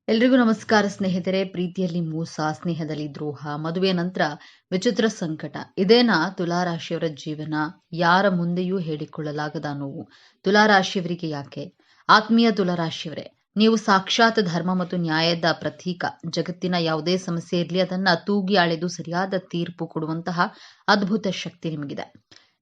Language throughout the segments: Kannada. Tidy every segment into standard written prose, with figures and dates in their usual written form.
ಎಲ್ರಿಗೂ ನಮಸ್ಕಾರ ಸ್ನೇಹಿತರೆ. ಪ್ರೀತಿಯಲ್ಲಿ ಮೋಸ, ಸ್ನೇಹದಲ್ಲಿ ದ್ರೋಹ, ಮದುವೆ ನಂತರ ವಿಚಿತ್ರ ಸಂಕಟ, ಇದೇನಾ ತುಲಾರಾಶಿಯವರ ಜೀವನ? ಯಾರ ಮುಂದೆಯೂ ಹೇಳಿಕೊಳ್ಳಲಾಗದ ನೋವು ತುಲಾರಾಶಿಯವರಿಗೆ ಯಾಕೆ? ಆತ್ಮೀಯ ತುಲಾರಾಶಿಯವರೇ, ನೀವು ಸಾಕ್ಷಾತ್ ಧರ್ಮ ಮತ್ತು ನ್ಯಾಯದ ಪ್ರತೀಕ. ಜಗತ್ತಿನ ಯಾವುದೇ ಸಮಸ್ಯೆ ಇರಲಿ, ಅದನ್ನ ತೂಗಿ ಅಳೆದು ಸರಿಯಾದ ತೀರ್ಪು ಕೊಡುವಂತಹ ಅದ್ಭುತ ಶಕ್ತಿ ನಿಮಗಿದೆ.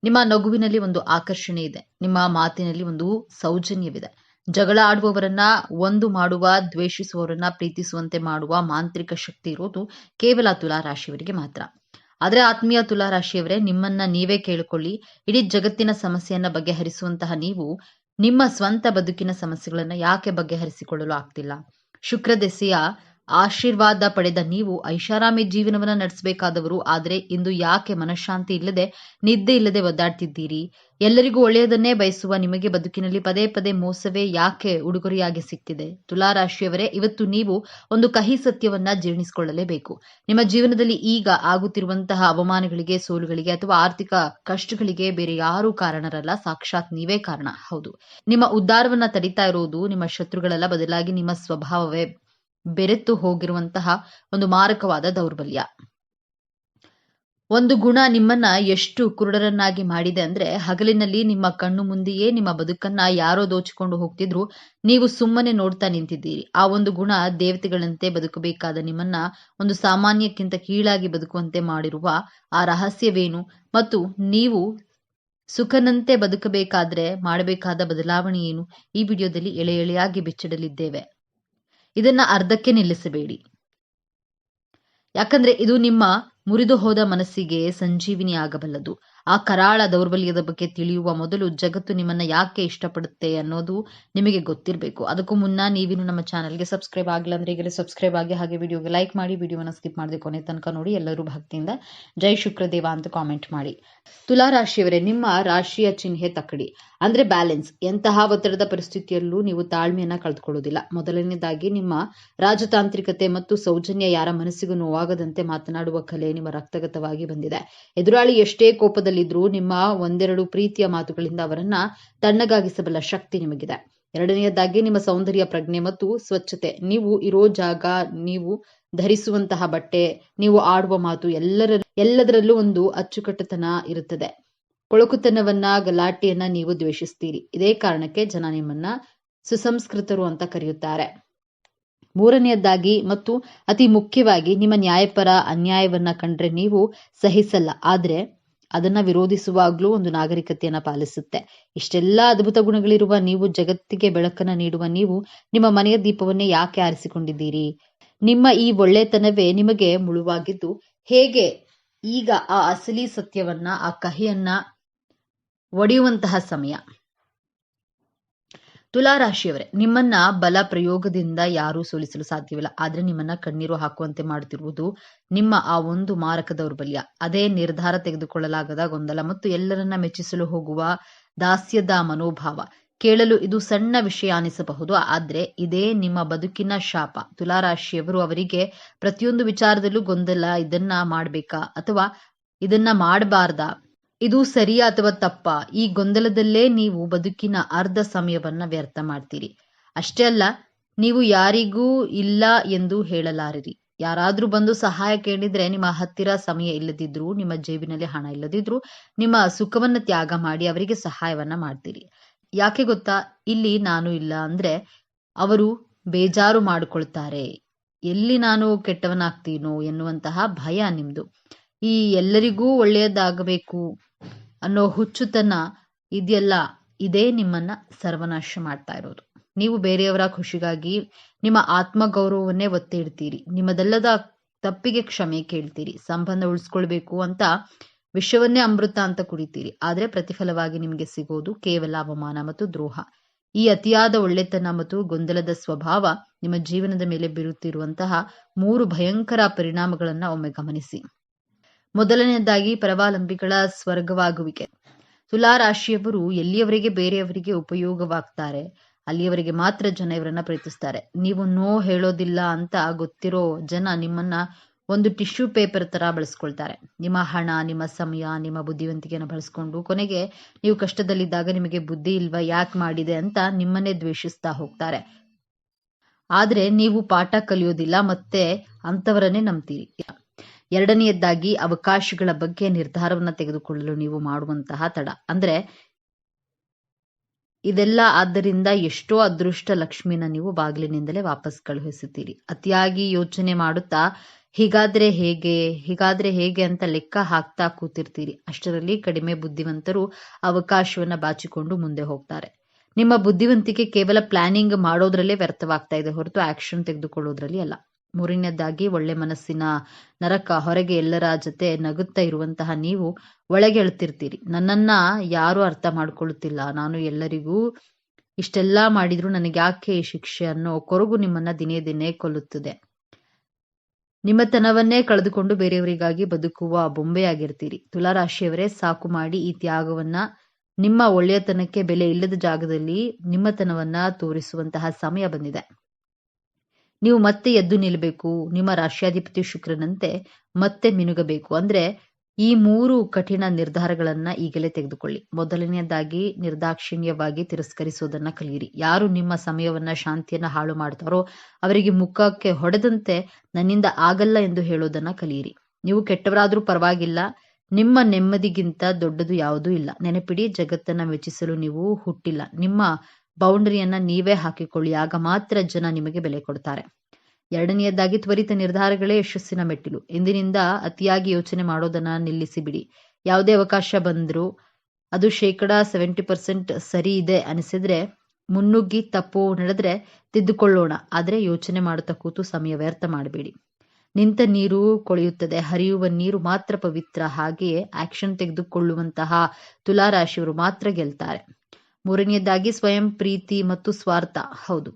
ನಿಮ್ಮ ನಗುವಿನಲ್ಲಿ ಒಂದು ಆಕರ್ಷಣೆ ಇದೆ, ನಿಮ್ಮ ಮಾತಿನಲ್ಲಿ ಒಂದು ಸೌಜನ್ಯವಿದೆ. ಜಗಳ ಆಡುವವರನ್ನ ಒಂದು ಮಾಡುವ, ದ್ವೇಷಿಸುವವರನ್ನ ಪ್ರೀತಿಸುವಂತೆ ಮಾಡುವ ಮಾಂತ್ರಿಕ ಶಕ್ತಿ ಇರೋದು ಕೇವಲ ತುಲಾರಾಶಿಯವರಿಗೆ ಮಾತ್ರ. ಆದ್ರೆ ಆತ್ಮೀಯ ತುಲಾರಾಶಿಯವರೇ, ನಿಮ್ಮನ್ನ ನೀವೇ ಕೇಳಿಕೊಳ್ಳಿ. ಇಡೀ ಜಗತ್ತಿನ ಸಮಸ್ಯೆಯನ್ನ ಬಗೆಹರಿಸುವಂತಹ ನೀವು ನಿಮ್ಮ ಸ್ವಂತ ಬದುಕಿನ ಸಮಸ್ಯೆಗಳನ್ನ ಯಾಕೆ ಬಗೆಹರಿಸಿಕೊಳ್ಳಲು ಆಗ್ತಿಲ್ಲ? ಶುಕ್ರ ದೆಸೆಯ ಆಶೀರ್ವಾದ ಪಡೆದ ನೀವು ಐಷಾರಾಮಿ ಜೀವನವನ್ನ ನಡೆಸಬೇಕಾದವರು, ಆದ್ರೆ ಇಂದು ಯಾಕೆ ಮನಃಶಾಂತಿ ಇಲ್ಲದೆ, ನಿದ್ದೆ ಇಲ್ಲದೆ ಒದ್ದಾಡ್ತಿದ್ದೀರಿ? ಎಲ್ಲರಿಗೂ ಒಳ್ಳೆಯದನ್ನೇ ಬಯಸುವ ನಿಮಗೆ ಬದುಕಿನಲ್ಲಿ ಪದೇ ಪದೇ ಮೋಸವೇ ಯಾಕೆ ಉಡುಗೊರೆಯಾಗಿ ಸಿಗ್ತಿದೆ? ತುಲಾರಾಶಿಯವರೇ, ಇವತ್ತು ನೀವು ಒಂದು ಕಹಿ ಸತ್ಯವನ್ನ ಜೀರ್ಣಿಸಿಕೊಳ್ಳಲೇಬೇಕು. ನಿಮ್ಮ ಜೀವನದಲ್ಲಿ ಈಗ ಆಗುತ್ತಿರುವಂತಹ ಅವಮಾನಗಳಿಗೆ, ಸೋಲುಗಳಿಗೆ ಅಥವಾ ಆರ್ಥಿಕ ಕಷ್ಟಗಳಿಗೆ ಬೇರೆ ಯಾರೂ ಕಾರಣರಲ್ಲ, ಸಾಕ್ಷಾತ್ ನೀವೇ ಕಾರಣ. ಹೌದು, ನಿಮ್ಮ ಉದ್ಧಾರವನ್ನ ತಡಿತಾ ಇರೋದು ನಿಮ್ಮ ಶತ್ರುಗಳಲ್ಲ, ಬದಲಾಗಿ ನಿಮ್ಮ ಸ್ವಭಾವವೇ ಬೆರೆತು ಹೋಗಿರುವಂತಹ ಒಂದು ಮಾರಕವಾದ ದೌರ್ಬಲ್ಯ. ಒಂದು ಗುಣ ನಿಮ್ಮನ್ನ ಎಷ್ಟು ಕುರುಡರನ್ನಾಗಿ ಮಾಡಿದೆ ಅಂದ್ರೆ, ಹಗಲಿನಲ್ಲಿ ನಿಮ್ಮ ಕಣ್ಣು ಮುಂದೆಯೇ ನಿಮ್ಮ ಬದುಕನ್ನ ಯಾರೋ ದೋಚಿಕೊಂಡು ಹೋಗ್ತಿದ್ರು, ನೀವು ಸುಮ್ಮನೆ ನೋಡ್ತಾ ನಿಂತಿದ್ದೀರಿ. ಆ ಒಂದು ಗುಣ ದೇವತೆಗಳಂತೆ ಬದುಕಬೇಕಾದ ನಿಮ್ಮನ್ನ ಒಂದು ಸಾಮಾನ್ಯಕ್ಕಿಂತ ಕೀಳಾಗಿ ಬದುಕುವಂತೆ ಮಾಡಿರುವ ಆ ರಹಸ್ಯವೇನು? ಮತ್ತು ನೀವು ಸುಖನಂತೆ ಬದುಕಬೇಕಾದ್ರೆ ಮಾಡಬೇಕಾದ ಬದಲಾವಣೆ ಏನು? ಈ ವಿಡಿಯೋದಲ್ಲಿ ಎಳೆ ಎಳೆಯಾಗಿ ಬಿಚ್ಚಿಡಲಿದ್ದೇವೆ. ಇದನ್ನ ಅರ್ಧಕ್ಕೆ ನಿಲ್ಲಿಸಬೇಡಿ, ಯಾಕಂದ್ರೆ ಇದು ನಿಮ್ಮ ಮುರಿದು ಹೋದ ಮನಸ್ಸಿಗೆ ಸಂಜೀವಿನಿ ಆಗಬಲ್ಲದು. ಆ ಕರಾಳ ದೌರ್ಬಲ್ಯದ ಬಗ್ಗೆ ತಿಳಿಯುವ ಮೊದಲು ಜಗತ್ತು ನಿಮ್ಮನ್ನ ಯಾಕೆ ಇಷ್ಟಪಡುತ್ತೆ ಅನ್ನೋದು ನಿಮಗೆ ಗೊತ್ತಿರಬೇಕು. ಅದಕ್ಕೂ ಮುನ್ನ ನೀವಿನ್ನು ನಮ್ಮ ಚಾನಲ್ಗೆ ಸಬ್ಸ್ಕ್ರೈಬ್ ಆಗಿಲ್ಲ ಅಂದ್ರೆ ಈಗಲೇ ಸಬ್ಸ್ಕ್ರೈಬ್ ಆಗಿ, ಹಾಗೆ ವಿಡಿಯೋಗೆ ಲೈಕ್ ಮಾಡಿ, ವಿಡಿಯೋನ ಸ್ಕಿಪ್ ಮಾಡದೆ ಕೊನೆ ತನಕ ನೋಡಿ. ಎಲ್ಲರೂ ಭಕ್ತಿಯಿಂದ ಜೈ ಶುಕ್ರದೇವ ಅಂತ ಕಾಮೆಂಟ್ ಮಾಡಿ. ತುಲಾರಾಶಿಯವರೇ, ನಿಮ್ಮ ರಾಶಿಯ ಚಿಹ್ನೆ ತಕ್ಕಡಿ ಅಂದ್ರೆ ಬ್ಯಾಲೆನ್ಸ್. ಎಂತಹ ಒತ್ತಡದ ಪರಿಸ್ಥಿತಿಯಲ್ಲೂ ನೀವು ತಾಳ್ಮೆಯನ್ನ ಕಳೆದುಕೊಳ್ಳುವುದಿಲ್ಲ. ಮೊದಲನೇದಾಗಿ ನಿಮ್ಮ ರಾಜತಾಂತ್ರಿಕತೆ ಮತ್ತು ಸೌಜನ್ಯ. ಯಾರ ಮನಸ್ಸಿಗೂ ನೋವಾಗದಂತೆ ಮಾತನಾಡುವ ಕಲೆ ನಿಮ್ಮ ರಕ್ತಗತವಾಗಿ ಬಂದಿದೆ. ಎದುರಾಳಿ ಎಷ್ಟೇ ಕೋಪದಲ್ಲಿದ್ರೂ ನಿಮ್ಮ ಒಂದೆರಡು ಪ್ರೀತಿಯ ಮಾತುಗಳಿಂದ ಅವರನ್ನ ತಣ್ಣಗಾಗಿಸಬಲ್ಲ ಶಕ್ತಿ ನಿಮಗಿದೆ. ಎರಡನೆಯದಾಗಿ ನಿಮ್ಮ ಸೌಂದರ್ಯ, ಪ್ರಜ್ಞೆ ಮತ್ತು ಸ್ವಚ್ಛತೆ. ನೀವು ಇರೋ ಜಾಗ, ನೀವು ಧರಿಸುವಂತಹ ಬಟ್ಟೆ, ನೀವು ಆಡುವ ಮಾತು, ಎಲ್ಲದರಲ್ಲೂ ಒಂದು ಅಚ್ಚುಕಟ್ಟುತನ ಇರುತ್ತದೆ. ಕೊಳಕುತನವನ್ನ, ಗಲಾಟೆಯನ್ನ ನೀವು ದ್ವೇಷಿಸ್ತೀರಿ. ಇದೇ ಕಾರಣಕ್ಕೆ ಜನ ನಿಮ್ಮನ್ನ ಸುಸಂಸ್ಕೃತರು ಅಂತ ಕರೆಯುತ್ತಾರೆ. ಮೂರನೆಯದಾಗಿ ಮತ್ತು ಅತಿ ಮುಖ್ಯವಾಗಿ, ನಿಮ್ಮ ನ್ಯಾಯಪರ ಅನ್ಯಾಯವನ್ನ ಕಂಡ್ರೆ ನೀವು ಸಹಿಸಲ್ಲ, ಆದ್ರೆ ಅದನ್ನ ವಿರೋಧಿಸುವಾಗ್ಲೂ ಒಂದು ನಾಗರಿಕತೆಯನ್ನ ಪಾಲಿಸುತ್ತೆ. ಇಷ್ಟೆಲ್ಲಾ ಅದ್ಭುತ ಗುಣಗಳಿರುವ ನೀವು, ಜಗತ್ತಿಗೆ ಬೆಳಕನ್ನ ನೀಡುವ ನೀವು, ನಿಮ್ಮ ಮನೆಯ ದೀಪವನ್ನೇ ಯಾಕೆ ಆರಿಸಿಕೊಂಡಿದ್ದೀರಿ? ನಿಮ್ಮ ಈ ಒಳ್ಳೆತನವೇ ನಿಮಗೆ ಮುಳುವಾಗಿದ್ದು ಹೇಗೆ ಈಗ ಆ ಅಸಲಿ ಸತ್ಯವನ್ನ, ಆ ಕಹಿಯನ್ನ ಒಡೆಯುವಂತಹ ಸಮಯ. ತುಲಾರಾಶಿಯವರೇ, ನಿಮ್ಮನ್ನ ಬಲ ಪ್ರಯೋಗದಿಂದ ಯಾರೂ ಸೋಲಿಸಲು ಸಾಧ್ಯವಿಲ್ಲ. ಆದ್ರೆ ನಿಮ್ಮನ್ನ ಕಣ್ಣೀರು ಹಾಕುವಂತೆ ಮಾಡುತ್ತಿರುವುದು ನಿಮ್ಮ ಆ ಒಂದು ಮಾರಕ ದೌರ್ಬಲ್ಯ. ಅದೇ ನಿರ್ಧಾರ ತೆಗೆದುಕೊಳ್ಳಲಾಗದ ಗೊಂದಲ ಮತ್ತು ಎಲ್ಲರನ್ನ ಮೆಚ್ಚಿಸಲು ಹೋಗುವ ದಾಸ್ಯದ ಮನೋಭಾವ. ಕೇಳಲು ಇದು ಸಣ್ಣ ವಿಷಯ ಅನಿಸಬಹುದು, ಆದ್ರೆ ಇದೇ ನಿಮ್ಮ ಬದುಕಿನ ಶಾಪ. ತುಲಾರಾಶಿಯವರು, ಅವರಿಗೆ ಪ್ರತಿಯೊಂದು ವಿಚಾರದಲ್ಲೂ ಗೊಂದಲ. ಇದನ್ನ ಮಾಡ್ಬೇಕಾ ಅಥವಾ ಇದನ್ನ ಮಾಡಬಾರ್ದಾ? ಇದು ಸರಿಯಾ ಅಥವಾ ತಪ್ಪಾ? ಈ ಗೊಂದಲದಲ್ಲೇ ನೀವು ಬದುಕಿನ ಅರ್ಧ ಸಮಯವನ್ನ ವ್ಯರ್ಥ ಮಾಡ್ತೀರಿ. ಅಷ್ಟೇ ಅಲ್ಲ, ನೀವು ಯಾರಿಗೂ ಇಲ್ಲ ಎಂದು ಹೇಳಲಾರಿರಿ. ಯಾರಾದ್ರೂ ಬಂದು ಸಹಾಯ ಕೇಳಿದ್ರೆ ನಿಮ್ಮ ಹತ್ತಿರ ಸಮಯ ಇಲ್ಲದಿದ್ರು, ನಿಮ್ಮ ಜೇಬಿನಲ್ಲಿ ಹಣ ಇಲ್ಲದಿದ್ರು, ನಿಮ್ಮ ಸುಖವನ್ನ ತ್ಯಾಗ ಮಾಡಿ ಅವರಿಗೆ ಸಹಾಯವನ್ನ ಮಾಡ್ತೀರಿ. ಯಾಕೆ ಗೊತ್ತಾ? ಇಲ್ಲಿ ನಾನು ಇಲ್ಲ ಅಂದ್ರೆ ಅವರು ಬೇಜಾರು ಮಾಡಿಕೊಳ್ತಾರೆ, ಎಲ್ಲಿ ನಾನು ಕೆಟ್ಟವನಾಗ್ತೀನೋ ಎನ್ನುವಂತಹ ಭಯ ನಿಮ್ದು. ಈ ಎಲ್ಲರಿಗೂ ಒಳ್ಳೆಯದಾಗಬೇಕು ಅನ್ನೋ ಹುಚ್ಚುತನ ಇದೆಯಲ್ಲ, ಇದೇ ನಿಮ್ಮನ್ನ ಸರ್ವನಾಶ ಮಾಡ್ತಾ ಇರೋದು. ನೀವು ಬೇರೆಯವರ ಖುಷಿಗಾಗಿ ನಿಮ್ಮ ಆತ್ಮಗೌರವವನ್ನೇ ಒತ್ತಿ ಇಡ್ತೀರಿ. ನಿಮ್ಮದಲ್ಲದ ತಪ್ಪಿಗೆ ಕ್ಷಮೆ ಕೇಳ್ತೀರಿ. ಸಂಬಂಧ ಉಳಿಸ್ಕೊಳ್ಬೇಕು ಅಂತ ವಿಷವನ್ನೇ ಅಮೃತ ಅಂತ ಕುಡಿತೀರಿ. ಆದ್ರೆ ಪ್ರತಿಫಲವಾಗಿ ನಿಮಗೆ ಸಿಗೋದು ಕೇವಲ ಅವಮಾನ ಮತ್ತು ದ್ರೋಹ. ಈ ಅತಿಯಾದ ಒಳ್ಳೆತನ ಮತ್ತು ಗೊಂದಲದ ಸ್ವಭಾವ ನಿಮ್ಮ ಜೀವನದ ಮೇಲೆ ಬೀರುತ್ತಿರುವಂತಹ 3 ಭಯಂಕರ ಪರಿಣಾಮಗಳನ್ನ ಒಮ್ಮೆ ಗಮನಿಸಿ. ಮೊದಲನೆಯದಾಗಿ, ಪರಾವಲಂಬಿಗಳ ಸ್ವರ್ಗವಾಗುವಿಕೆ. ತುಲಾರಾಶಿಯವರು ಎಲ್ಲಿಯವರೆಗೆ ಬೇರೆಯವರಿಗೆ ಉಪಯೋಗವಾಗ್ತಾರೆ ಅಲ್ಲಿಯವರೆಗೆ ಮಾತ್ರ ಜನ ಇವರನ್ನ ಪ್ರೀತಿಸ್ತಾರೆ. ನೀವು ನೋ ಹೇಳೋದಿಲ್ಲ ಅಂತ ಗೊತ್ತಿರೋ ಜನ ನಿಮ್ಮನ್ನ ಒಂದು ಟಿಶ್ಯೂ ಪೇಪರ್ ತರ ಬಳಸ್ಕೊಳ್ತಾರೆ. ನಿಮ್ಮ ಹಣ, ನಿಮ್ಮ ಸಮಯ, ನಿಮ್ಮ ಬುದ್ಧಿವಂತಿಕೆಯನ್ನು ಬಳಸ್ಕೊಂಡು ಕೊನೆಗೆ ನೀವು ಕಷ್ಟದಲ್ಲಿದ್ದಾಗ ನಿಮಗೆ ಬುದ್ಧಿ ಇಲ್ವಾ, ಯಾಕೆ ಮಾಡಿದೆ ಅಂತ ನಿಮ್ಮನ್ನೇ ದ್ವೇಷಿಸ್ತಾ ಹೋಗ್ತಾರೆ. ಆದ್ರೆ ನೀವು ಪಾಠ ಕಲಿಯೋದಿಲ್ಲ, ಮತ್ತೆ ಅಂತವರನ್ನೇ ನಂಬ್ತೀರಿ. ಎರಡನೆಯದಾಗಿ ಅವಕಾಶಗಳ ಬಗ್ಗೆ ನಿರ್ಧಾರವನ್ನ ತೆಗೆದುಕೊಳ್ಳಲು ನೀವು ಮಾಡುವಂತಹ ತಡ. ಅಂದ್ರೆ ಇದೆಲ್ಲ ಆದ್ದರಿಂದ ಎಷ್ಟೋ ಅದೃಷ್ಟ ಲಕ್ಷ್ಮಿನ ನೀವು ಬಾಗಿಲಿನಿಂದಲೇ ವಾಪಸ್ ಕಳುಹಿಸುತ್ತೀರಿ. ಅತಿಯಾಗಿ ಯೋಚನೆ ಮಾಡುತ್ತಾ ಹೀಗಾದ್ರೆ ಹೇಗೆ ಅಂತ ಲೆಕ್ಕ ಹಾಕ್ತಾ ಕೂತಿರ್ತೀರಿ. ಅಷ್ಟರಲ್ಲಿ ಕಡಿಮೆ ಬುದ್ಧಿವಂತರು ಅವಕಾಶವನ್ನ ಬಾಚಿಕೊಂಡು ಮುಂದೆ ಹೋಗ್ತಾರೆ. ನಿಮ್ಮ ಬುದ್ಧಿವಂತಿಕೆ ಕೇವಲ ಪ್ಲಾನಿಂಗ್ ಮಾಡೋದ್ರಲ್ಲೇ ವ್ಯರ್ಥವಾಗ್ತಾ ಇದೆ ಹೊರತು ಆಕ್ಷನ್ ತೆಗೆದುಕೊಳ್ಳೋದ್ರಲ್ಲಿ ಅಲ್ಲ. ಮೂರನೇದಾಗಿ ಒಳ್ಳೆ ಮನಸ್ಸಿನ ನರಕ. ಹೊರಗೆ ಎಲ್ಲರ ಜೊತೆ ನಗುತ್ತಾ ಇರುವಂತಹ ನೀವು ಒಳಗೆ ಅಳ್ತಿರ್ತೀರಿ, ನನ್ನನ್ನ ಯಾರು ಅರ್ಥ ಮಾಡ್ಕೊಳ್ಳುತ್ತಿಲ್ಲ, ನಾನು ಎಲ್ಲರಿಗೂ ಇಷ್ಟೆಲ್ಲಾ ಮಾಡಿದ್ರು ನನಗೆ ಯಾಕೆ ಈ ಶಿಕ್ಷೆ ಅನ್ನೋ ಕೊರಗು ನಿಮ್ಮನ್ನ ದಿನೇ ದಿನೇ ಕೊಲ್ಲುತ್ತದೆ. ನಿಮ್ಮತನವನ್ನೇ ಕಳೆದುಕೊಂಡು ಬೇರೆಯವರಿಗಾಗಿ ಬದುಕುವ ಬೊಂಬೆಯಾಗಿರ್ತೀರಿ. ತುಲಾರಾಶಿಯವರೇ, ಸಾಕು ಮಾಡಿ ಈ ತ್ಯಾಗವನ್ನ. ನಿಮ್ಮ ಒಳ್ಳೆಯತನಕ್ಕೆ ಬೆಲೆ ಇಲ್ಲದ ಜಾಗದಲ್ಲಿ ನಿಮ್ಮತನವನ್ನ ತೋರಿಸುವಂತಹ ಸಮಯ ಬಂದಿದೆ. ನೀವು ಮತ್ತೆ ಎದ್ದು ನಿಲ್ಲಬೇಕು. ನಿಮ್ಮ ರಾಶ್ಯಾಧಿಪತಿ ಶುಕ್ರನಂತೆ ಮತ್ತೆ ಮಿನುಗಬೇಕು. ಅಂದ್ರೆ ಈ 3 ಕಠಿಣ ನಿರ್ಧಾರಗಳನ್ನ ಈಗಲೇ ತೆಗೆದುಕೊಳ್ಳಿ. ಮೊದಲನೆಯದಾಗಿ ನಿರ್ದಾಕ್ಷಿಣ್ಯವಾಗಿ ತಿರಸ್ಕರಿಸೋದನ್ನ ಕಲಿಯಿರಿ. ಯಾರು ನಿಮ್ಮ ಸಮಯವನ್ನ ಶಾಂತಿಯನ್ನ ಹಾಳು ಮಾಡ್ತಾರೋ ಅವರಿಗೆ ಮುಖಕ್ಕೆ ಹೊಡೆದಂತೆ ನನ್ನಿಂದ ಆಗಲ್ಲ ಎಂದು ಹೇಳೋದನ್ನ ಕಲಿಯಿರಿ. ನೀವು ಕೆಟ್ಟವರಾದ್ರೂ ಪರವಾಗಿಲ್ಲ, ನಿಮ್ಮ ನೆಮ್ಮದಿಗಿಂತ ದೊಡ್ಡದು ಯಾವುದೂ ಇಲ್ಲ. ನೆನಪಿಡಿ, ಜಗತ್ತನ್ನ ಮೆಚ್ಚಿಸಲು ನೀವು ಹುಟ್ಟಿಲ್ಲ. ನಿಮ್ಮ ಬೌಂಡರಿಯನ್ನ ನೀವೇ ಹಾಕಿಕೊಳ್ಳಿ, ಆಗ ಮಾತ್ರ ಜನ ನಿಮಗೆ ಬೆಲೆ ಕೊಡ್ತಾರೆ. ಎರಡನೆಯದಾಗಿ ತ್ವರಿತ ನಿರ್ಧಾರಗಳೇ ಯಶಸ್ಸಿನ ಮೆಟ್ಟಿಲು. ಇಂದಿನಿಂದ ಅತಿಯಾಗಿ ಯೋಚನೆ ಮಾಡೋದನ್ನ ನಿಲ್ಲಿಸಿ ಬಿಡಿ. ಯಾವುದೇ ಅವಕಾಶ ಬಂದ್ರೂ ಅದು 70% ಸರಿ ಇದೆ ಅನಿಸಿದ್ರೆ ಮುನ್ನುಗ್ಗಿ, ತಪ್ಪು ನಡೆದ್ರೆ ತಿದ್ದುಕೊಳ್ಳೋಣ. ಆದ್ರೆ ಯೋಚನೆ ಮಾಡುತ್ತಾ ಕೂತು ಸಮಯ ವ್ಯರ್ಥ ಮಾಡಬೇಡಿ. ನಿಂತ ನೀರು ಕೊಳೆಯುತ್ತದೆ, ಹರಿಯುವ ನೀರು ಮಾತ್ರ ಪವಿತ್ರ. ಹಾಗೆಯೇ ಆಕ್ಷನ್ ತೆಗೆದುಕೊಳ್ಳುವಂತಹ ತುಲಾರಾಶಿಯವರು ಮಾತ್ರ ಗೆಲ್ತಾರೆ. ಮೂರನೆಯದಾಗಿ ಸ್ವಯಂ ಪ್ರೀತಿ ಮತ್ತು ಸ್ವಾರ್ಥ. ಹೌದು,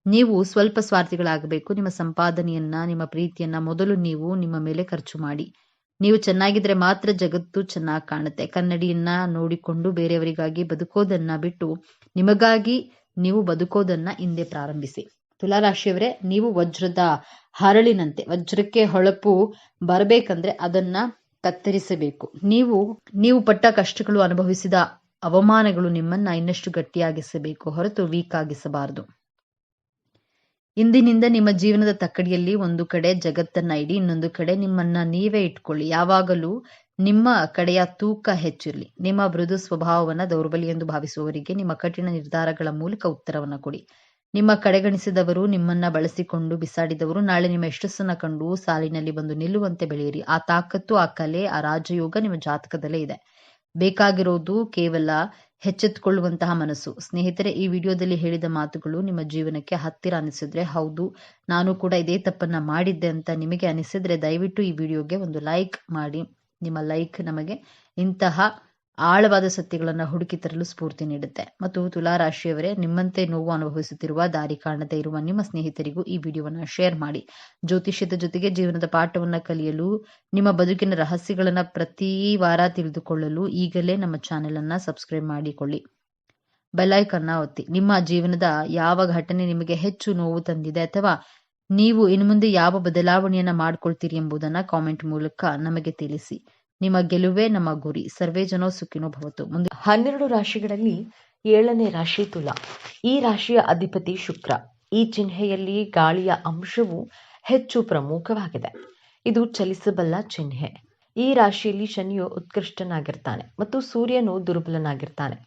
ನೀವು ಸ್ವಲ್ಪ ಸ್ವಾರ್ಥಿಗಳಾಗಬೇಕು. ನಿಮ್ಮ ಸಂಪಾದನೆಯನ್ನ, ನಿಮ್ಮ ಪ್ರೀತಿಯನ್ನ ಮೊದಲು ನೀವು ನಿಮ್ಮ ಮೇಲೆ ಖರ್ಚು ಮಾಡಿ. ನೀವು ಚೆನ್ನಾಗಿದ್ರೆ ಮಾತ್ರ ಜಗತ್ತು ಚೆನ್ನಾಗಿ ಕಾಣುತ್ತೆ. ಕನ್ನಡಿಯನ್ನ ನೋಡಿಕೊಂಡು ಬೇರೆಯವರಿಗಾಗಿ ಬದುಕೋದನ್ನ ಬಿಟ್ಟು ನಿಮಗಾಗಿ ನೀವು ಬದುಕೋದನ್ನ ಹಿಂದೆ ಪ್ರಾರಂಭಿಸಿ. ತುಲಾರಾಶಿಯವರೇ, ನೀವು ವಜ್ರದ ಹರಳಿನಂತೆ. ವಜ್ರಕ್ಕೆ ಹೊಳಪು ಬರಬೇಕಂದ್ರೆ ಅದನ್ನ ಕತ್ತರಿಸಬೇಕು. ನೀವು ಪಟ್ಟ ಕಷ್ಟಗಳು, ಅನುಭವಿಸಿದ ಅವಮಾನಗಳು ನಿಮ್ಮನ್ನ ಇನ್ನಷ್ಟು ಗಟ್ಟಿಯಾಗಿಸಬೇಕು ಹೊರತು ವೀಕ್ ಆಗಿಸಬಾರದು. ಇಂದಿನಿಂದ ನಿಮ್ಮ ಜೀವನದ ತಕ್ಕಡಿಯಲ್ಲಿ ಒಂದು ಕಡೆ ಜಗತ್ತನ್ನ ಇಡಿ, ಇನ್ನೊಂದು ಕಡೆ ನಿಮ್ಮನ್ನ ನೀವೇ ಇಟ್ಕೊಳ್ಳಿ. ಯಾವಾಗಲೂ ನಿಮ್ಮ ಕಡೆಯ ತೂಕ ಹೆಚ್ಚಿರಲಿ. ನಿಮ್ಮ ಮೃದು ಸ್ವಭಾವವನ್ನ ದೌರ್ಬಲ್ಯ ಎಂದು ಭಾವಿಸುವವರಿಗೆ ನಿಮ್ಮ ಕಠಿಣ ನಿರ್ಧಾರಗಳ ಮೂಲಕ ಉತ್ತರವನ್ನ ಕೊಡಿ. ನಿಮ್ಮ ಕಡೆಗಣಿಸಿದವರು, ನಿಮ್ಮನ್ನ ಬಳಸಿಕೊಂಡು ಬಿಸಾಡಿದವರು ನಾಳೆ ನಿಮ್ಮ ಯಶಸ್ಸನ್ನ ಕಂಡು ಸಾಲಿನಲ್ಲಿ ಬಂದು ನಿಲ್ಲುವಂತೆ ಬೆಳೆಯಿರಿ. ಆ ತಾಕತ್ತು, ಆ ಕಲೆ, ಆ ರಾಜಯೋಗ ನಿಮ್ಮ ಜಾತಕದಲ್ಲೇ ಇದೆ. ಬೇಕಾಗಿರೋದು ಕೇವಲ ಎಚ್ಚೆತ್ತುಕೊಳ್ಳುವಂತಹ ಮನಸ್ಸು. ಸ್ನೇಹಿತರೆ, ಈ ವಿಡಿಯೋದಲ್ಲಿ ಹೇಳಿದ ಮಾತುಗಳು ನಿಮ್ಮ ಜೀವನಕ್ಕೆ ಹತ್ತಿರ ಅನಿಸಿದ್ರೆ, ಹೌದು ನಾನು ಕೂಡ ಇದೇ ತಪ್ಪನ್ನ ಮಾಡಿದ್ದೆ ಅಂತ ನಿಮಗೆ ಅನಿಸಿದ್ರೆ ದಯವಿಟ್ಟು ಈ ವಿಡಿಯೋಗೆ ಒಂದು ಲೈಕ್ ಮಾಡಿ. ನಿಮ್ಮ ಲೈಕ್ ನಮಗೆ ಇಂತಹ ಆಳವಾದ ಸತ್ಯಗಳನ್ನು ಹುಡುಕಿ ತರಲು ಸ್ಫೂರ್ತಿ ನೀಡುತ್ತೆ. ಮತ್ತು ತುಲಾರಾಶಿಯವರೇ, ನಿಮ್ಮಂತೆ ನೋವು ಅನುಭವಿಸುತ್ತಿರುವ, ದಾರಿ ಕಾಣದೇ ಇರುವ ನಿಮ್ಮ ಸ್ನೇಹಿತರಿಗೂ ಈ ವಿಡಿಯೋವನ್ನ ಶೇರ್ ಮಾಡಿ. ಜ್ಯೋತಿಷ್ಯದ ಜೊತೆಗೆ ಜೀವನದ ಪಾಠವನ್ನ ಕಲಿಯಲು, ನಿಮ್ಮ ಬದುಕಿನ ರಹಸ್ಯಗಳನ್ನ ಪ್ರತಿ ವಾರ ತಿಳಿದುಕೊಳ್ಳಲು ಈಗಲೇ ನಮ್ಮ ಚಾನೆಲ್ ಅನ್ನ ಸಬ್ಸ್ಕ್ರೈಬ್ ಮಾಡಿಕೊಳ್ಳಿ. ಬೆಲ್ ಐಕಾನ್ ಒತ್ತಿ. ನಿಮ್ಮ ಜೀವನದ ಯಾವ ಘಟನೆ ನಿಮಗೆ ಹೆಚ್ಚು ನೋವು ತಂದಿದೆ ಅಥವಾ ನೀವು ಇನ್ನು ಮುಂದೆ ಯಾವ ಬದಲಾವಣೆಯನ್ನ ಮಾಡ್ಕೊಳ್ತೀರಿ ಎಂಬುದನ್ನ ಕಾಮೆಂಟ್ ಮೂಲಕ ನಮಗೆ ತಿಳಿಸಿ. ನಿಮ್ಮ ಗೆಲುವೇ ನಮ್ಮ ಗುರಿ. ಸರ್ವೇ ಜನೋ ಸುಖಿನೋ ಭವತು. ಮುಂದೆ 12 ರಾಶಿಗಳಲ್ಲಿ 7ನೇ ರಾಶಿ ತುಲಾ. ಈ ರಾಶಿಯ ಅಧಿಪತಿ ಶುಕ್ರ. ಈ ಚಿಹ್ನೆಯಲ್ಲಿ ಗಾಳಿಯ ಅಂಶವು ಹೆಚ್ಚು ಪ್ರಮುಖವಾಗಿದೆ. ಇದು ಚಲಿಸಬಲ್ಲ ಚಿಹ್ನೆ. ಈ ರಾಶಿಯಲ್ಲಿ ಶನಿಯು ಉತ್ಕೃಷ್ಟನಾಗಿರ್ತಾನೆ ಮತ್ತು ಸೂರ್ಯನು ದುರ್ಬಲನಾಗಿರ್ತಾನೆ.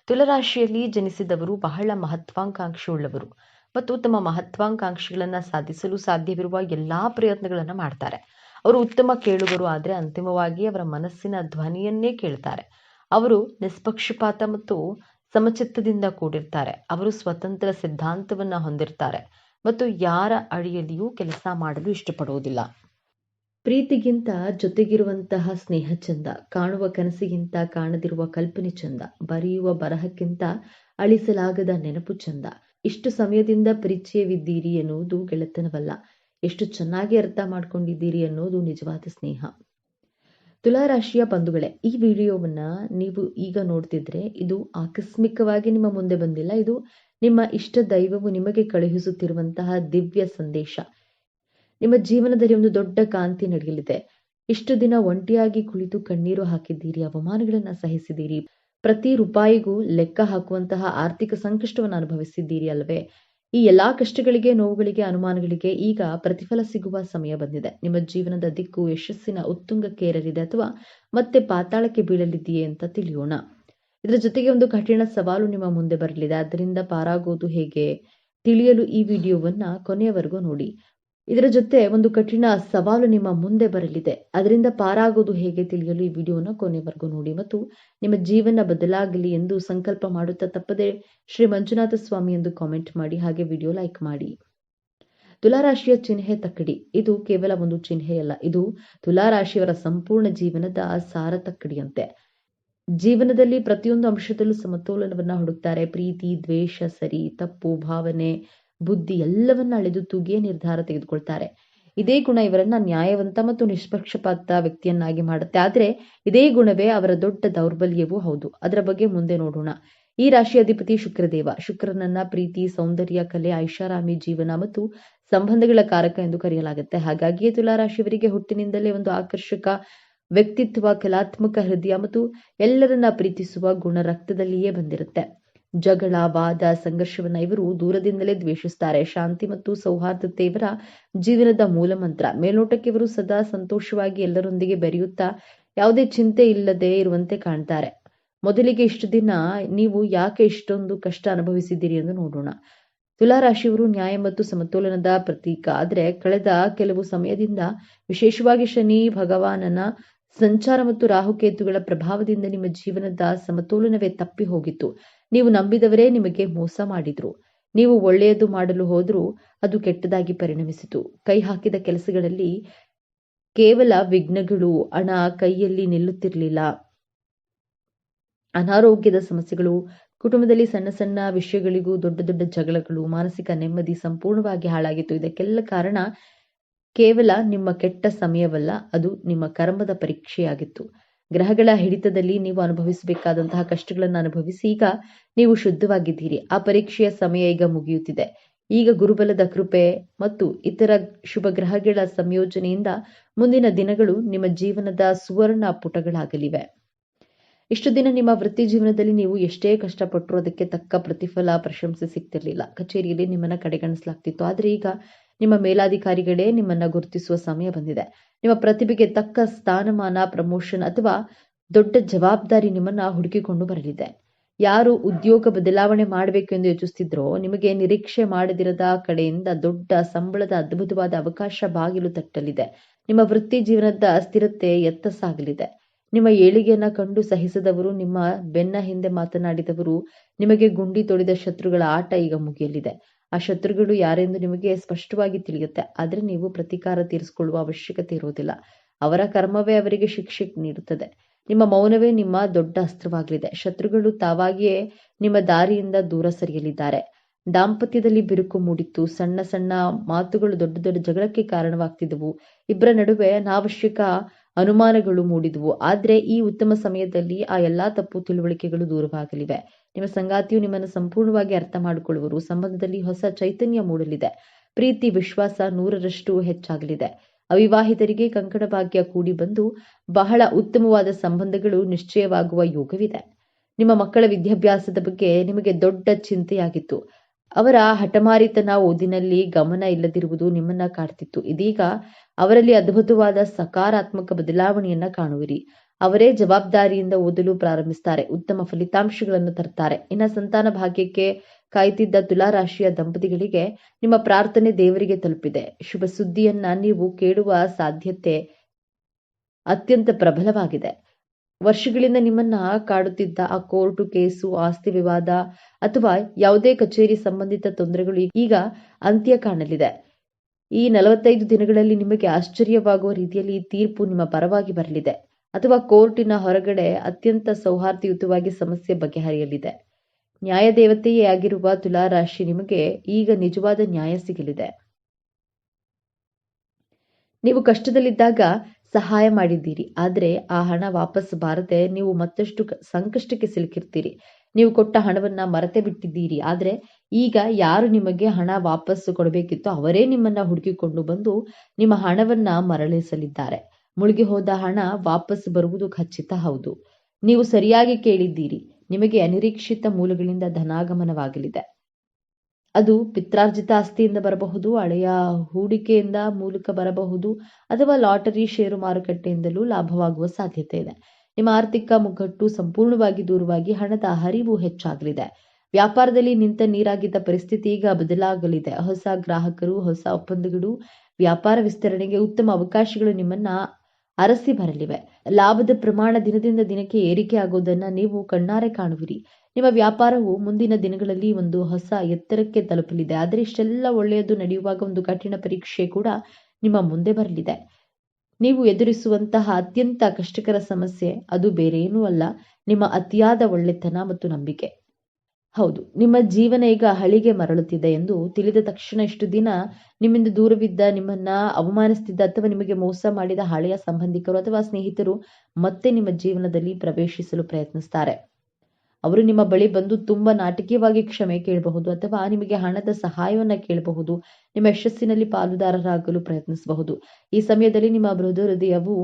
ತುಲಾರಾಶಿಯಲ್ಲಿ ಜನಿಸಿದವರು ಬಹಳ ಮಹತ್ವಾಕಾಂಕ್ಷೆ ಉಳ್ಳವರು ಮತ್ತು ತಮ್ಮ ಮಹತ್ವಾಕಾಂಕ್ಷೆಗಳನ್ನ ಸಾಧಿಸಲು ಸಾಧ್ಯವಿರುವ ಎಲ್ಲಾ ಪ್ರಯತ್ನಗಳನ್ನ ಮಾಡ್ತಾರೆ. ಅವರು ಉತ್ತಮ ಕೇಳುಗರು, ಆದರೆ ಅಂತಿಮವಾಗಿ ಅವರ ಮನಸ್ಸಿನ ಧ್ವನಿಯನ್ನೇ ಕೇಳ್ತಾರೆ. ಅವರು ನಿಷ್ಪಕ್ಷಪಾತ ಮತ್ತು ಸಮಚಿತ್ತದಿಂದ ಕೂಡಿರ್ತಾರೆ. ಅವರು ಸ್ವತಂತ್ರ ಸಿದ್ಧಾಂತವನ್ನ ಹೊಂದಿರ್ತಾರೆ ಮತ್ತು ಯಾರ ಅಡಿಯಲ್ಲಿಯೂ ಕೆಲಸ ಮಾಡಲು ಇಷ್ಟಪಡುವುದಿಲ್ಲ. ಪ್ರೀತಿಗಿಂತ ಜೊತೆಗಿರುವಂತಹ ಸ್ನೇಹ ಚಂದ, ಕಾಣುವ ಕನಸಿಗಿಂತ ಕಾಣದಿರುವ ಕಲ್ಪನೆ ಚಂದ, ಬರೆಯುವ ಬರಹಕ್ಕಿಂತ ಅಳಿಸಲಾಗದ ನೆನಪು ಚಂದ. ಇಷ್ಟು ಸಮಯದಿಂದ ಪರಿಚಯವಿದ್ದೀರಿ ಎನ್ನುವುದು ಗೆಳೆತನವಲ್ಲ, ಎಷ್ಟು ಚೆನ್ನಾಗಿ ಅರ್ಥ ಮಾಡ್ಕೊಂಡಿದ್ದೀರಿ ಅನ್ನೋದು ನಿಜವಾದ ಸ್ನೇಹ. ತುಲಾರಾಶಿಯ ಬಂಧುಗಳೇ, ಈ ವಿಡಿಯೋವನ್ನ ನೀವು ಈಗ ನೋಡ್ತಿದ್ರೆ ಇದು ಆಕಸ್ಮಿಕವಾಗಿ ನಿಮ್ಮ ಮುಂದೆ ಬಂದಿಲ್ಲ. ಇದು ನಿಮ್ಮ ಇಷ್ಟ ದೈವವು ನಿಮಗೆ ಕಳುಹಿಸುತ್ತಿರುವಂತಹ ದಿವ್ಯ ಸಂದೇಶ. ನಿಮ್ಮ ಜೀವನದಲ್ಲಿ ಒಂದು ದೊಡ್ಡ ಕಾಂತಿ ನಡೆಯಲಿದೆ. ಇಷ್ಟು ದಿನ ಒಂಟಿಯಾಗಿ ಕುಳಿತು ಕಣ್ಣೀರು ಹಾಕಿದ್ದೀರಿ, ಅವಮಾನಗಳನ್ನ ಸಹಿಸಿದ್ದೀರಿ, ಪ್ರತಿ ರೂಪಾಯಿಗೂ ಲೆಕ್ಕ ಹಾಕುವಂತಹ ಆರ್ಥಿಕ ಸಂಕಷ್ಟವನ್ನು ಅನುಭವಿಸಿದ್ದೀರಿ ಅಲ್ವೇ? ಈ ಎಲ್ಲಾ ಕಷ್ಟಗಳಿಗೆ, ನೋವುಗಳಿಗೆ, ಅನುಮಾನಗಳಿಗೆ ಈಗ ಪ್ರತಿಫಲ ಸಿಗುವ ಸಮಯ ಬಂದಿದೆ. ನಿಮ್ಮ ಜೀವನದ ದಿಕ್ಕು ಯಶಸ್ಸಿನ ಉತ್ತುಂಗಕ್ಕೆ ಏರಲಿದೆ ಅಥವಾ ಮತ್ತೆ ಪಾತಾಳಕ್ಕೆ ಬೀಳಲಿದೆಯೇ ಅಂತ ತಿಳಿಯೋಣ. ಇದರ ಜೊತೆಗೆ ಒಂದು ಕಠಿಣ ಸವಾಲು ನಿಮ್ಮ ಮುಂದೆ ಬರಲಿದೆ. ಅದರಿಂದ ಪಾರಾಗೋದು ಹೇಗೆ ತಿಳಿಯಲು ಈ ವಿಡಿಯೋವನ್ನ ಕೊನೆಯವರೆಗೂ ನೋಡಿ. ಇದರ ಜೊತೆ ಒಂದು ಕಠಿಣ ಸವಾಲು ನಿಮ್ಮ ಮುಂದೆ ಬರಲಿದೆ. ಅದರಿಂದ ಪಾರಾಗೋದು ಹೇಗೆ ತಿಳಿಯಲು ಈ ವಿಡಿಯೋನ ಕೊನೆವರೆಗೂ ನೋಡಿ ಮತ್ತು ನಿಮ್ಮ ಜೀವನ ಬದಲಾಗಲಿ ಎಂದು ಸಂಕಲ್ಪ ಮಾಡುತ್ತಾ ತಪ್ಪದೆ ಶ್ರೀ ಮಂಜುನಾಥ ಸ್ವಾಮಿ ಎಂದು ಕಾಮೆಂಟ್ ಮಾಡಿ, ಹಾಗೆ ವಿಡಿಯೋ ಲೈಕ್ ಮಾಡಿ. ತುಲಾರಾಶಿಯ ಚಿಹ್ನೆ ತಕ್ಕಡಿ. ಇದು ಕೇವಲ ಒಂದು ಚಿಹ್ನೆಯಲ್ಲ, ಇದು ತುಲಾರಾಶಿಯವರ ಸಂಪೂರ್ಣ ಜೀವನದ ಸಾರ ತಕ್ಕಡಿಯಂತೆ. ಜೀವನದಲ್ಲಿ ಪ್ರತಿಯೊಂದು ಅಂಶದಲ್ಲೂ ಸಮತೋಲನವನ್ನ ಹುಡುಕ್ತಾರೆ. ಪ್ರೀತಿ, ದ್ವೇಷ, ಸರಿ, ತಪ್ಪು, ಭಾವನೆ, ಬುದ್ಧಿ ಎಲ್ಲವನ್ನ ಅಳೆದು ತೂಗಿಯೇ ನಿರ್ಧಾರ ತೆಗೆದುಕೊಳ್ತಾರೆ. ಇದೇ ಗುಣ ಇವರನ್ನ ನ್ಯಾಯವಂತ ಮತ್ತು ನಿಷ್ಪಕ್ಷಪಾತ ವ್ಯಕ್ತಿಯನ್ನಾಗಿ ಮಾಡುತ್ತೆ. ಆದ್ರೆ ಇದೇ ಗುಣವೇ ಅವರ ದೊಡ್ಡ ದೌರ್ಬಲ್ಯವೂ ಹೌದು. ಅದರ ಬಗ್ಗೆ ಮುಂದೆ ನೋಡೋಣ. ಈ ರಾಶಿಯ ಅಧಿಪತಿ ಶುಕ್ರದೇವ. ಶುಕ್ರನನ್ನ ಪ್ರೀತಿ, ಸೌಂದರ್ಯ, ಕಲೆ, ಐಷಾರಾಮಿ ಜೀವನ ಮತ್ತು ಸಂಬಂಧಗಳ ಕಾರಕ ಎಂದು ಕರೆಯಲಾಗುತ್ತೆ. ಹಾಗಾಗಿಯೇ ತುಲಾರಾಶಿಯವರಿಗೆ ಹುಟ್ಟಿನಿಂದಲೇ ಒಂದು ಆಕರ್ಷಕ ವ್ಯಕ್ತಿತ್ವ, ಕಲಾತ್ಮಕ ಹೃದಯ ಮತ್ತು ಎಲ್ಲರನ್ನ ಪ್ರೀತಿಸುವ ಗುಣ ರಕ್ತದಲ್ಲಿಯೇ ಬಂದಿರುತ್ತೆ. ಜಗಳ, ವಾದ, ಸಂಘರ್ಷವನ್ನ ಇವರು ದೂರದಿಂದಲೇ ದ್ವೇಷಿಸ್ತಾರೆ. ಶಾಂತಿ ಮತ್ತು ಸೌಹಾರ್ದತೆ ಇವರ ಜೀವನದ ಮೂಲ ಮಂತ್ರ. ಮೇಲ್ನೋಟಕ್ಕೆ ಇವರು ಸದಾ ಸಂತೋಷವಾಗಿ ಎಲ್ಲರೊಂದಿಗೆ ಬೆರೆಯುತ್ತಾ ಯಾವುದೇ ಚಿಂತೆ ಇಲ್ಲದೆ ಇರುವಂತೆ ಕಾಣ್ತಾರೆ. ಮೊದಲಿಗೆ ಇಷ್ಟು ದಿನ ನೀವು ಯಾಕೆ ಇಷ್ಟೊಂದು ಕಷ್ಟ ಅನುಭವಿಸಿದ್ದೀರಿ ಎಂದು ನೋಡೋಣ. ತುಲಾರಾಶಿಯವರು ನ್ಯಾಯ ಮತ್ತು ಸಮತೋಲನದ ಪ್ರತೀಕ. ಆದ್ರೆ ಕಳೆದ ಕೆಲವು ಸಮಯದಿಂದ ವಿಶೇಷವಾಗಿ ಶನಿ ಭಗವಾನನ ಸಂಚಾರ ಮತ್ತು ರಾಹುಕೇತುಗಳ ಪ್ರಭಾವದಿಂದ ನಿಮ್ಮ ಜೀವನದ ಸಮತೋಲನವೇ ತಪ್ಪಿ ಹೋಗಿತ್ತು. ನೀವು ನಂಬಿದವರೇ ನಿಮಗೆ ಮೋಸ ಮಾಡಿದ್ರು. ನೀವು ಒಳ್ಳೆಯದು ಮಾಡಲು ಹೋದ್ರೂ ಅದು ಕೆಟ್ಟದಾಗಿ ಪರಿಣಮಿಸಿತು. ಕೈ ಹಾಕಿದ ಕೆಲಸಗಳಲ್ಲಿ ಕೇವಲ ವಿಘ್ನಗಳು, ಹಣ ಕೈಯಲ್ಲಿ ನಿಲ್ಲುತ್ತಿರಲಿಲ್ಲ, ಅನಾರೋಗ್ಯದ ಸಮಸ್ಯೆಗಳು, ಕುಟುಂಬದಲ್ಲಿ ಸಣ್ಣ ಸಣ್ಣ ವಿಷಯಗಳಿಗೂ ದೊಡ್ಡ ದೊಡ್ಡ ಜಗಳಗಳು, ಮಾನಸಿಕ ನೆಮ್ಮದಿ ಸಂಪೂರ್ಣವಾಗಿ ಹಾಳಾಗಿತ್ತು. ಇದಕ್ಕೆಲ್ಲ ಕಾರಣ ಕೇವಲ ನಿಮ್ಮ ಕೆಟ್ಟ ಸಮಯವಲ್ಲ, ಅದು ನಿಮ್ಮ ಕರ್ಮದ ಪರೀಕ್ಷೆಯಾಗಿತ್ತು. ಗ್ರಹಗಳ ಹಿಡಿತದಲ್ಲಿ ನೀವು ಅನುಭವಿಸಬೇಕಾದಂತಹ ಕಷ್ಟಗಳನ್ನು ಅನುಭವಿಸಿ ಈಗ ನೀವು ಶುದ್ಧವಾಗಿದ್ದೀರಿ. ಆ ಪರೀಕ್ಷೆಯ ಸಮಯ ಈಗ ಮುಗಿಯುತ್ತಿದೆ. ಈಗ ಗುರುಬಲದ ಕೃಪೆ ಮತ್ತು ಇತರ ಶುಭ ಗ್ರಹಗಳ ಸಂಯೋಜನೆಯಿಂದ ಮುಂದಿನ ದಿನಗಳು ನಿಮ್ಮ ಜೀವನದ ಸುವರ್ಣ ಪುಟಗಳಾಗಲಿವೆ. ಇಷ್ಟು ದಿನ ನಿಮ್ಮ ವೃತ್ತಿ ಜೀವನದಲ್ಲಿ ನೀವು ಎಷ್ಟೇ ಕಷ್ಟಪಟ್ಟರೂ ಅದಕ್ಕೆ ತಕ್ಕ ಪ್ರತಿಫಲ, ಪ್ರಶಂಸೆ ಸಿಗ್ತಿರ್ಲಿಲ್ಲ. ಕಚೇರಿಯಲ್ಲಿ ನಿಮ್ಮನ್ನ ಕಡೆಗಣಿಸಲಾಗ್ತಿತ್ತು. ಆದ್ರೆ ಈಗ ನಿಮ್ಮ ಮೇಲಾಧಿಕಾರಿಗಳೇ ನಿಮ್ಮನ್ನ ಗುರುತಿಸುವ ಸಮಯ ಬಂದಿದೆ. ನಿಮ್ಮ ಪ್ರತಿಭೆಗೆ ತಕ್ಕ ಸ್ಥಾನಮಾನ, ಪ್ರಮೋಷನ್ ಅಥವಾ ದೊಡ್ಡ ಜವಾಬ್ದಾರಿ ನಿಮ್ಮನ್ನ ಹುಡುಕಿಕೊಂಡು ಬರಲಿದೆ. ಯಾರು ಉದ್ಯೋಗ ಬದಲಾವಣೆ ಮಾಡಬೇಕು ಎಂದು ಯೋಚಿಸ್ತಿದ್ರೋ ನಿಮಗೆ ನಿರೀಕ್ಷೆ ಮಾಡದಿರದ ಕಡೆಯಿಂದ ದೊಡ್ಡ ಸಂಬಳದ ಅದ್ಭುತವಾದ ಅವಕಾಶ ಬಾಗಿಲು ತಟ್ಟಲಿದೆ. ನಿಮ್ಮ ವೃತ್ತಿ ಜೀವನದ ಸ್ಥಿರತೆ ಎತ್ತ ಸಾಗಲಿದೆ. ನಿಮ್ಮ ಏಳಿಗೆಯನ್ನ ಕಂಡು ಸಹಿಸದವರು, ನಿಮ್ಮ ಬೆನ್ನ ಹಿಂದೆ ಮಾತನಾಡಿದವರು, ನಿಮಗೆ ಗುಂಡಿ ತೊಡಿದ ಶತ್ರುಗಳ ಆಟ ಈಗ ಮುಗಿಯಲಿದೆ. ಆ ಶತ್ರುಗಳು ಯಾರೆಂದು ನಿಮಗೆ ಸ್ಪಷ್ಟವಾಗಿ ತಿಳಿಯುತ್ತೆ. ಆದ್ರೆ ನೀವು ಪ್ರತೀಕಾರ ತೀರಿಸಿಕೊಳ್ಳುವ ಅವಶ್ಯಕತೆ ಇರುವುದಿಲ್ಲ. ಅವರ ಕರ್ಮವೇ ಅವರಿಗೆ ಶಿಕ್ಷೆ ನೀಡುತ್ತದೆ. ನಿಮ್ಮ ಮೌನವೇ ನಿಮ್ಮ ದೊಡ್ಡ ಅಸ್ತ್ರವಾಗಲಿದೆ. ಶತ್ರುಗಳು ತಾವಾಗಿಯೇ ನಿಮ್ಮ ದಾರಿಯಿಂದ ದೂರ ಸರಿಯಲಿದ್ದಾರೆ. ದಾಂಪತ್ಯದಲ್ಲಿ ಬಿರುಕು ಮೂಡಿತ್ತು. ಸಣ್ಣ ಸಣ್ಣ ಮಾತುಗಳು ದೊಡ್ಡ ದೊಡ್ಡ ಜಗಳಕ್ಕೆ ಕಾರಣವಾಗ್ತಿದ್ದವು. ಇಬ್ಬರ ನಡುವೆ ಅನಾವಶ್ಯಕ ಅನುಮಾನಗಳು ಮೂಡಿದವು. ಆದ್ರೆ ಈ ಉತ್ತಮ ಸಮಯದಲ್ಲಿ ಆ ಎಲ್ಲಾ ತಪ್ಪು ತಿಳುವಳಿಕೆಗಳು ದೂರವಾಗಲಿವೆ. ನಿಮ್ಮ ಸಂಗಾತಿಯು ನಿಮ್ಮನ್ನು ಸಂಪೂರ್ಣವಾಗಿ ಅರ್ಥ ಮಾಡಿಕೊಳ್ಳುವರು. ಸಂಬಂಧದಲ್ಲಿ ಹೊಸ ಚೈತನ್ಯ ಮೂಡಲಿದೆ. ಪ್ರೀತಿ, ವಿಶ್ವಾಸ 100ರಷ್ಟು ಹೆಚ್ಚಾಗಲಿದೆ. ಅವಿವಾಹಿತರಿಗೆ ಕಂಕಣ ಭಾಗ್ಯ ಕೂಡಿ ಬಂದು ಬಹಳ ಉತ್ತಮವಾದ ಸಂಬಂಧಗಳು ನಿಶ್ಚಯವಾಗುವ ಯೋಗವಿದೆ. ನಿಮ್ಮ ಮಕ್ಕಳ ವಿದ್ಯಾಭ್ಯಾಸದ ಬಗ್ಗೆ ನಿಮಗೆ ದೊಡ್ಡ ಚಿಂತೆಯಾಗಿತ್ತು. ಅವರ ಹಠಮಾರಿತನ, ಓದಿನಲ್ಲಿ ಗಮನ ಇಲ್ಲದಿರುವುದು ನಿಮ್ಮನ್ನ ಕಾಡ್ತಿತ್ತು. ಇದೀಗ ಅವರಲ್ಲಿ ಅದ್ಭುತವಾದ ಸಕಾರಾತ್ಮಕ ಬದಲಾವಣೆಯನ್ನ ಕಾಣುವಿರಿ. ಅವರೇ ಜವಾಬ್ದಾರಿಯಿಂದ ಓದಲು ಪ್ರಾರಂಭಿಸ್ತಾರೆ. ಉತ್ತಮ ಫಲಿತಾಂಶಗಳನ್ನು ತರ್ತಾರೆ. ಇನ್ನ ಸಂತಾನ ಭಾಗ್ಯಕ್ಕೆ ಕಾಯ್ತಿದ್ದ ತುಲಾರಾಶಿಯ ದಂಪತಿಗಳಿಗೆ ನಿಮ್ಮ ಪ್ರಾರ್ಥನೆ ದೇವರಿಗೆ ತಲುಪಿದೆ. ಶುಭ ಸುದ್ದಿಯನ್ನ ನೀವು ಕೇಳುವ ಸಾಧ್ಯತೆ ಅತ್ಯಂತ ಪ್ರಬಲವಾಗಿದೆ. ವರ್ಷಗಳಿಂದ ನಿಮ್ಮನ್ನ ಕಾಡುತ್ತಿದ್ದ ಆ ಕೋರ್ಟು ಕೇಸು, ಆಸ್ತಿ ವಿವಾದ ಅಥವಾ ಯಾವುದೇ ಕಚೇರಿ ಸಂಬಂಧಿತ ತೊಂದರೆಗಳು ಈಗ ಅಂತ್ಯ ಕಾಣಲಿದೆ. ಈ 45 ದಿನಗಳಲ್ಲಿ ನಿಮಗೆ ಆಶ್ಚರ್ಯವಾಗುವ ರೀತಿಯಲ್ಲಿ ಈ ತೀರ್ಪು ನಿಮ್ಮ ಪರವಾಗಿ ಬರಲಿದೆ ಅಥವಾ ಕೋರ್ಟಿನ ಹೊರಗಡೆ ಅತ್ಯಂತ ಸೌಹಾರ್ದಯುತವಾಗಿ ಸಮಸ್ಯೆ ಬಗೆಹರಿಯಲಿದೆ. ನ್ಯಾಯದೇವತೆಯೇ ಆಗಿರುವ ತುಲಾರಾಶಿ ನಿಮಗೆ ಈಗ ನಿಜವಾದ ನ್ಯಾಯ ಸಿಗಲಿದೆ. ನೀವು ಕಷ್ಟದಲ್ಲಿದ್ದಾಗ ಸಹಾಯ ಮಾಡಿದ್ದೀರಿ. ಆದ್ರೆ ಆ ಹಣ ವಾಪಸ್ ಬಾರದೆ ನೀವು ಮತ್ತಷ್ಟು ಸಂಕಷ್ಟಕ್ಕೆ ಸಿಲುಕಿರ್ತೀರಿ. ನೀವು ಕೊಟ್ಟ ಹಣವನ್ನ ಮರೆತೇ ಬಿಟ್ಟಿದ್ದೀರಿ. ಆದ್ರೆ ಈಗ ಯಾರು ನಿಮಗೆ ಹಣ ವಾಪಸ್ ಕೊಡಬೇಕಿತ್ತೋ ಅವರೇ ನಿಮ್ಮನ್ನ ಹುಡುಕಿಕೊಂಡು ಬಂದು ನಿಮ್ಮ ಹಣವನ್ನ ಮರಳಿಸಲಿದ್ದಾರೆ. ಮುಳುಗಿ ಹೋದ ಹಣ ವಾಪಸ್ ಬರುವುದು ಖಚಿತ. ಹೌದು, ನೀವು ಸರಿಯಾಗಿ ಕೇಳಿದ್ದೀರಿ. ನಿಮಗೆ ಅನಿರೀಕ್ಷಿತ ಮೂಲಗಳಿಂದ ಧನಾಗಮನವಾಗಲಿದೆ. ಅದು ಪಿತ್ರಾರ್ಜಿತ ಆಸ್ತಿಯಿಂದ ಬರಬಹುದು, ಹಳೆಯ ಹೂಡಿಕೆಯಿಂದ ಮೂಲಕ ಬರಬಹುದು, ಅಥವಾ ಲಾಟರಿ, ಷೇರು ಮಾರುಕಟ್ಟೆಯಿಂದಲೂ ಲಾಭವಾಗುವ ಸಾಧ್ಯತೆ ಇದೆ. ನಿಮ್ಮ ಆರ್ಥಿಕ ಮುಗ್ಗಟ್ಟು ಸಂಪೂರ್ಣವಾಗಿ ದೂರವಾಗಿ ಹಣದ ಹರಿವು ಹೆಚ್ಚಾಗಲಿದೆ. ವ್ಯಾಪಾರದಲ್ಲಿ ನಿಂತ ನೀರಾಗಿದ್ದ ಪರಿಸ್ಥಿತಿ ಈಗ ಬದಲಾಗಲಿದೆ. ಹೊಸ ಗ್ರಾಹಕರು, ಹೊಸ ಒಪ್ಪಂದಗಳು, ವ್ಯಾಪಾರ ವಿಸ್ತರಣೆಗೆ ಉತ್ತಮ ಅವಕಾಶಗಳು ನಿಮ್ಮನ್ನ ಅರಸಿ ಬರಲಿವೆ. ಲಾಭದ ಪ್ರಮಾಣ ದಿನದಿಂದ ದಿನಕ್ಕೆ ಏರಿಕೆ ಆಗುವುದನ್ನು ನೀವು ಕಣ್ಣಾರೆ ಕಾಣುವಿರಿ. ನಿಮ್ಮ ವ್ಯಾಪಾರವು ಮುಂದಿನ ದಿನಗಳಲ್ಲಿ ಒಂದು ಹೊಸ ಎತ್ತರಕ್ಕೆ ತಲುಪಲಿದೆ. ಆದರೆ ಇಷ್ಟೆಲ್ಲ ಒಳ್ಳೆಯದು ನಡೆಯುವಾಗ ಒಂದು ಕಠಿಣ ಪರೀಕ್ಷೆ ಕೂಡ ನಿಮ್ಮ ಮುಂದೆ ಬರಲಿದೆ. ನೀವು ಎದುರಿಸುವಂತಹ ಅತ್ಯಂತ ಕಷ್ಟಕರ ಸಮಸ್ಯೆ ಅದು ಬೇರೇನೂ ಅಲ್ಲ, ನಿಮ್ಮ ಅತಿಯಾದ ಒಳ್ಳೆತನ ಮತ್ತು ನಂಬಿಕೆ. ಹೌದು, ನಿಮ್ಮ ಜೀವನ ಈಗ ಹಳಿಗೆ ಮರಳುತ್ತಿದೆ ಎಂದು ತಿಳಿದ ತಕ್ಷಣ ಇಷ್ಟು ದಿನ ನಿಮ್ಮಿಂದ ದೂರವಿದ್ದ, ನಿಮ್ಮನ್ನ ಅವಮಾನಿಸುತ್ತಿದ್ದ ಅಥವಾ ನಿಮಗೆ ಮೋಸ ಮಾಡಿದ ಹಳೆಯ ಸಂಬಂಧಿಕರು ಅಥವಾ ಸ್ನೇಹಿತರು ಮತ್ತೆ ನಿಮ್ಮ ಜೀವನದಲ್ಲಿ ಪ್ರವೇಶಿಸಲು ಪ್ರಯತ್ನಿಸ್ತಾರೆ. ಅವರು ನಿಮ್ಮ ಬಳಿ ಬಂದು ತುಂಬಾ ನಾಟಕೀಯವಾಗಿ ಕ್ಷಮೆ ಕೇಳಬಹುದು ಅಥವಾ ನಿಮಗೆ ಹಣದ ಸಹಾಯವನ್ನ ಕೇಳಬಹುದು. ನಿಮ್ಮ ಯಶಸ್ಸಿನಲ್ಲಿ ಪಾಲುದಾರರಾಗಲು ಪ್ರಯತ್ನಿಸಬಹುದು. ಈ ಸಮಯದಲ್ಲಿ ನಿಮ್ಮ ಮೃದು ಹೃದಯವು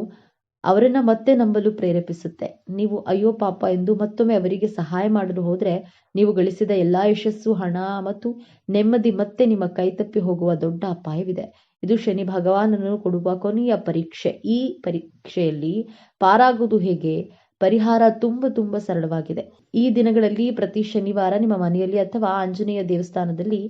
ಅವರನ್ನ ಮತ್ತೆ ನಂಬಲು ಪ್ರೇರೇಪಿಸುತ್ತೆ. ನೀವು ಅಯ್ಯೋ ಪಾಪ ಎಂದು ಮತ್ತೊಮ್ಮೆ ಅವರಿಗೆ ಸಹಾಯ ಮಾಡಲು ಹೋದ್ರೆ ನೀವು ಗಳಿಸಿದ ಎಲ್ಲಾ ಯಶಸ್ಸು, ಹಣ ಮತ್ತು ನೆಮ್ಮದಿ ಮತ್ತೆ ನಿಮ್ಮ ಕೈತಪ್ಪಿ ಹೋಗುವ ದೊಡ್ಡ ಅಪಾಯವಿದೆ. ಇದು ಶನಿ ಭಗವಾನನು ಕೊಡುವ ಕೊನೆಯ ಪರೀಕ್ಷೆ. ಈ ಪರೀಕ್ಷೆಯಲ್ಲಿ ಪಾರಾಗುವುದು ಹೇಗೆ? ಪರಿಹಾರ ತುಂಬಾ ಸರಳವಾಗಿದೆ. ಈ ದಿನಗಳಲ್ಲಿ ಪ್ರತಿ ಶನಿವಾರ ನಿಮ್ಮ ಮನೆಯಲ್ಲಿ ಅಥವಾ ಆಂಜನೇಯ ದೇವಸ್ಥಾನದಲ್ಲಿ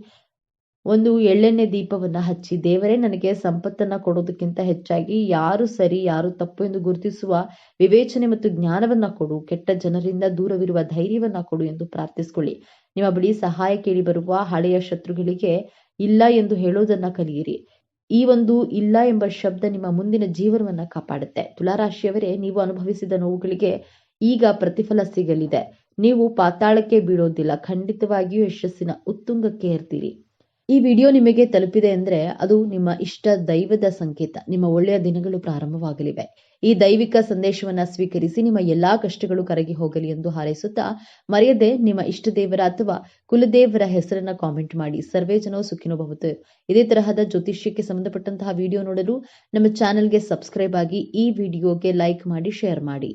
ಒಂದು ಎಳ್ಳೆಣ್ಣೆ ದೀಪವನ್ನ ಹಚ್ಚಿ, ದೇವರೇ, ನನಗೆ ಸಂಪತ್ತನ್ನ ಕೊಡೋದಕ್ಕಿಂತ ಹೆಚ್ಚಾಗಿ ಯಾರು ಸರಿ ಯಾರು ತಪ್ಪು ಎಂದು ಗುರುತಿಸುವ ವಿವೇಚನೆ ಮತ್ತು ಜ್ಞಾನವನ್ನ ಕೊಡು, ಕೆಟ್ಟ ಜನರಿಂದ ದೂರವಿರುವ ಧೈರ್ಯವನ್ನ ಕೊಡು ಎಂದು ಪ್ರಾರ್ಥಿಸಿಕೊಳ್ಳಿ. ನಿಮ್ಮ ಬಳಿ ಸಹಾಯ ಕೇಳಿ ಬರುವ ಹಳೆಯ ಶತ್ರುಗಳಿಗೆ ಇಲ್ಲ ಎಂದು ಹೇಳೋದನ್ನ ಕಲಿಯಿರಿ. ಈ ಒಂದು ಇಲ್ಲ ಎಂಬ ಶಬ್ದ ನಿಮ್ಮ ಮುಂದಿನ ಜೀವನವನ್ನ ಕಾಪಾಡುತ್ತೆ. ತುಲಾರಾಶಿಯವರೇ, ನೀವು ಅನುಭವಿಸಿದ ನೋವುಗಳಿಗೆ ಈಗ ಪ್ರತಿಫಲ ಸಿಗಲಿದೆ. ನೀವು ಪಾತಾಳಕ್ಕೆ ಬೀಳೋದಿಲ್ಲ, ಖಂಡಿತವಾಗಿಯೂ ಯಶಸ್ಸಿನ ಉತ್ತುಂಗಕ್ಕೆ ಏರ್ತೀರಿ. ಈ ವಿಡಿಯೋ ನಿಮಗೆ ತಲುಪಿದೆ ಅಂದ್ರೆ ಅದು ನಿಮ್ಮ ಇಷ್ಟ ದೈವದ ಸಂಕೇತ. ನಿಮ್ಮ ಒಳ್ಳೆಯ ದಿನಗಳು ಪ್ರಾರಂಭವಾಗಲಿವೆ. ಈ ದೈವಿಕ ಸಂದೇಶವನ್ನ ಸ್ವೀಕರಿಸಿ ನಿಮ್ಮ ಎಲ್ಲಾ ಕಷ್ಟಗಳು ಕರಗಿ ಹೋಗಲಿ ಎಂದು ಹಾರೈಸುತ್ತಾ, ಮರೆಯದೆ ನಿಮ್ಮ ಇಷ್ಟ ದೇವರ ಅಥವಾ ಕುಲದೇವರ ಹೆಸರನ್ನ ಕಾಮೆಂಟ್ ಮಾಡಿ. ಸರ್ವೇ ಜನೋ ಸುಖಿನೋ ಭವಂತು. ಇದೇ ತರಹದ ಜ್ಯೋತಿಷ್ಯಕ್ಕೆ ಸಂಬಂಧಪಟ್ಟಂತಹ ವಿಡಿಯೋ ನೋಡಲು ನಮ್ಮ ಚಾನೆಲ್ಗೆ ಸಬ್ಸ್ಕ್ರೈಬ್ ಆಗಿ, ಈ ವಿಡಿಯೋಗೆ ಲೈಕ್ ಮಾಡಿ, ಶೇರ್ ಮಾಡಿ.